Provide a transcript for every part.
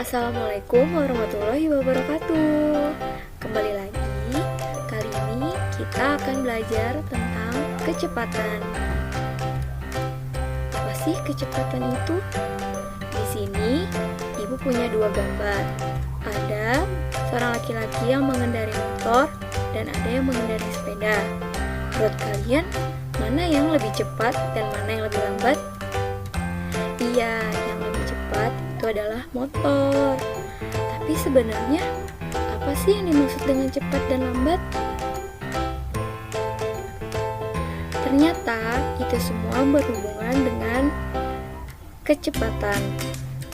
Assalamualaikum warahmatullahi wabarakatuh. Kembali lagi, kali ini kita akan belajar tentang kecepatan. Apa sih kecepatan itu? Di sini, Ibu punya dua gambar. Ada seorang laki-laki yang mengendarai motor dan ada yang mengendarai sepeda. Menurut kalian, mana yang lebih cepat dan mana yang lebih lambat? Iya, yang lebih cepat itu adalah motor. Tapi sebenarnya apa sih yang dimaksud dengan cepat dan lambat? Ternyata itu semua berhubungan dengan kecepatan.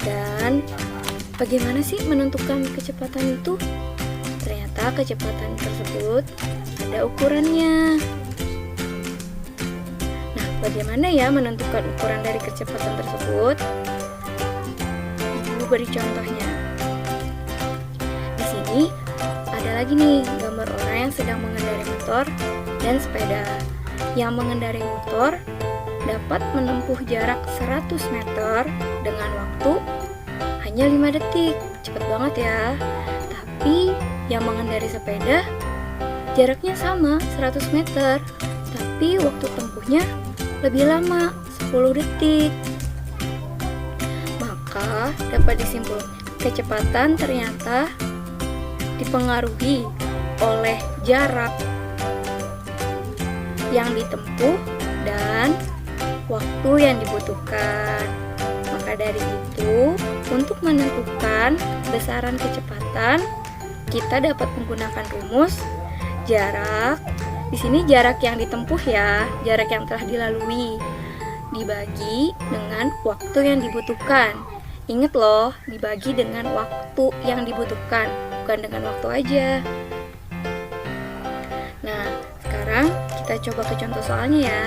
Dan bagaimana sih menentukan kecepatan itu? Ternyata kecepatan tersebut ada ukurannya. Nah, bagaimana ya menentukan ukuran dari kecepatan tersebut? Ibu beri contohnya. Di sini ada lagi nih gambar orang yang sedang mengendarai motor dan sepeda. Yang mengendarai motor dapat menempuh jarak 100 meter dengan waktu hanya 5 detik. Cepat banget ya. Tapi yang mengendarai sepeda jaraknya sama 100 meter, tapi waktu tempuhnya lebih lama, 10 detik. Maka dapat disimpulkan kecepatan ternyata dipengaruhi oleh jarak yang ditempuh dan waktu yang dibutuhkan. Maka dari itu, untuk menentukan besaran kecepatan, kita dapat menggunakan rumus jarak. Di sini jarak yang ditempuh ya, jarak yang telah dilalui dibagi dengan waktu yang dibutuhkan. Ingat loh, dibagi dengan waktu yang dibutuhkan, bukan dengan waktu aja. Nah, sekarang kita coba ke contoh soalnya ya.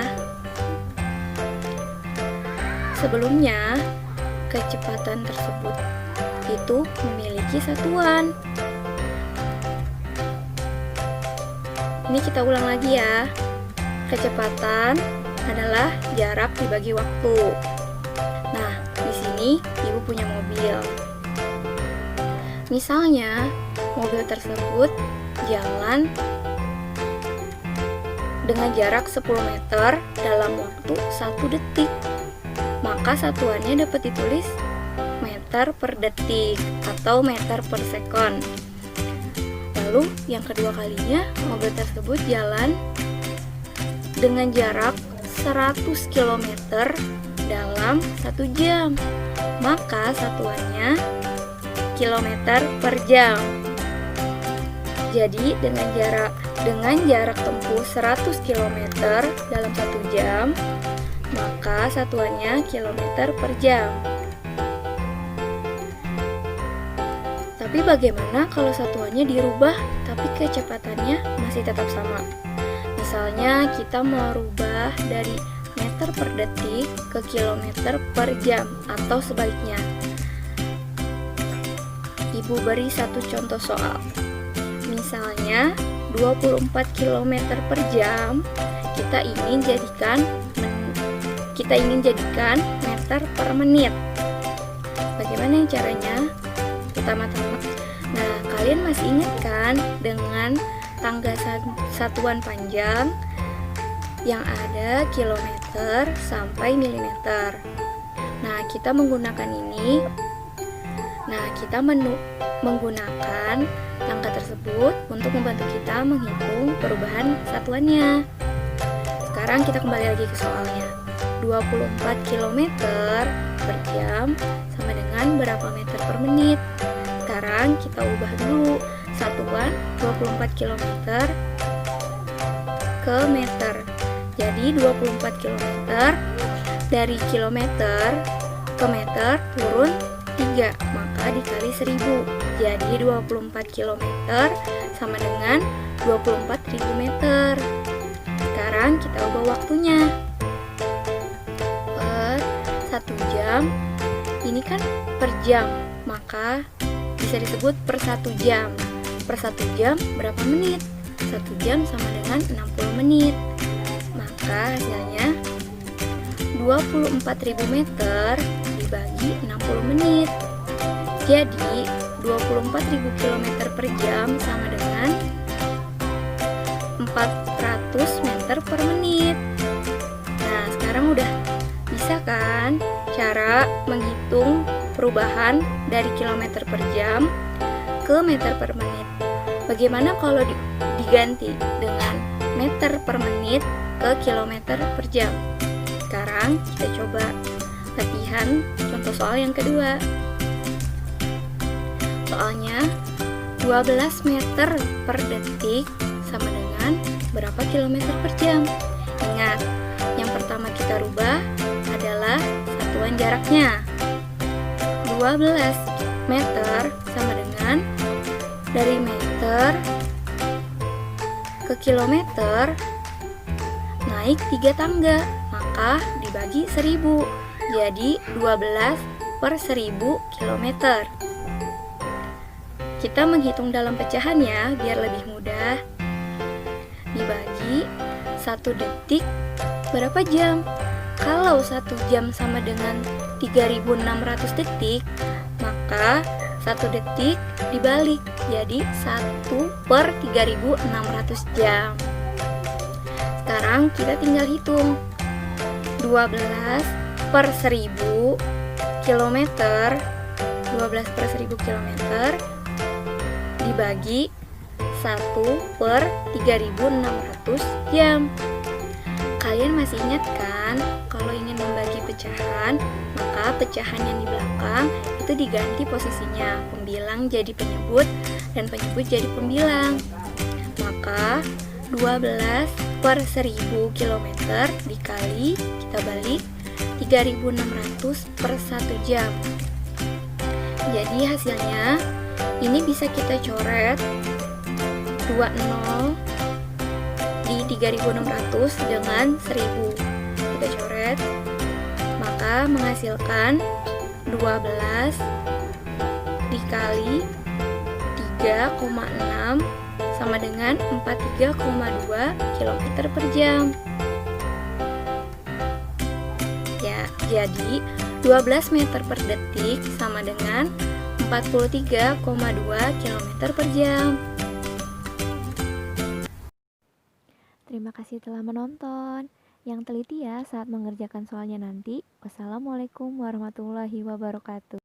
Sebelumnya, kecepatan tersebut itu memiliki satuan. Ini kita ulang lagi ya. Kecepatan adalah jarak dibagi waktu. Nah, di sini Ibu punya mobil. Misalnya, mobil tersebut jalan dengan jarak 10 meter dalam waktu 1 detik. Maka satuannya dapat ditulis meter per detik atau meter per sekon. Lalu yang kedua kalinya mobil tersebut jalan dengan jarak 100 km dalam 1 jam. Maka satuannya kilometer per jam. Jadi dengan jarak tempuh 100 km dalam 1 jam, maka satuannya kilometer per jam. Tapi bagaimana kalau satuannya dirubah tapi kecepatannya masih tetap sama? Misalnya kita merubah dari meter per detik ke kilometer per jam atau sebaliknya. Ibu beri satu contoh soal. Misalnya 24 km per jam kita ingin jadikan meter per menit. Bagaimana caranya? Pertama-tama, nah kalian masih ingat kan dengan tangga satuan panjang yang ada kilometer sampai milimeter. Nah, kita menggunakan ini. Nah, kita menggunakan tangga tersebut untuk membantu kita menghitung perubahan satuannya. Sekarang kita kembali lagi ke soalnya. 24 km per jam sama dengan berapa meter per menit? Sekarang kita ubah dulu satuan 24 km ke meter. Jadi 24 km dari kilometer ke meter turun 3, maka dikali 1000. Jadi 24 km sama dengan 24.000 meter. Sekarang kita ubah waktunya. Per 1 jam, ini kan per jam, maka bisa disebut per 1 jam. Per 1 jam berapa menit? 1 jam sama dengan 60 menit. Maka hasilnya 24.000 meter dibagi 60 menit. Jadi 24.000 km per jam sama dengan 400 meter per menit. Nah, sekarang udah bisa kan cara menghitung perubahan dari kilometer per jam ke meter per menit. Bagaimana kalau diganti dengan meter per menit ke kilometer per jam? Sekarang kita coba latihan contoh soal yang kedua. Soalnya 12 meter per detik sama dengan berapa kilometer per jam? Ingat, yang pertama kita rubah adalah satuan jaraknya. 12 meter sama dengan dari meter ke kilometer naik 3 tangga, maka dibagi 1000, jadi 12 per 1000 kilometer. Kita menghitung dalam pecahannya biar lebih mudah. Dibagi 1 detik berapa jam? Kalau 1 jam sama dengan 3600 detik, maka 1 detik dibalik jadi 1 per 3600 jam. Sekarang kita tinggal hitung 12 per 1000 kilometer, 12 per 1000 kilometer dibagi 1 per 3600 jam. Kalian masih ingat kan, kalau ingin membagi pecahan, maka pecahan yang di belakang itu diganti posisinya. Pembilang jadi penyebut dan penyebut jadi pembilang. Maka 12 per 1000 km dikali, kita balik 3600 per 1 jam. Jadi hasilnya ini bisa kita coret 20 di 3600 dengan 1000. Kita coret, maka menghasilkan 12 dikali 3,6 sama dengan 43,2 km per jam. Ya, jadi 12 meter per detik sama dengan 43,2 km per jam. Terima kasih telah menonton. Yang teliti ya saat mengerjakan soalnya nanti. Wassalamualaikum warahmatullahi wabarakatuh.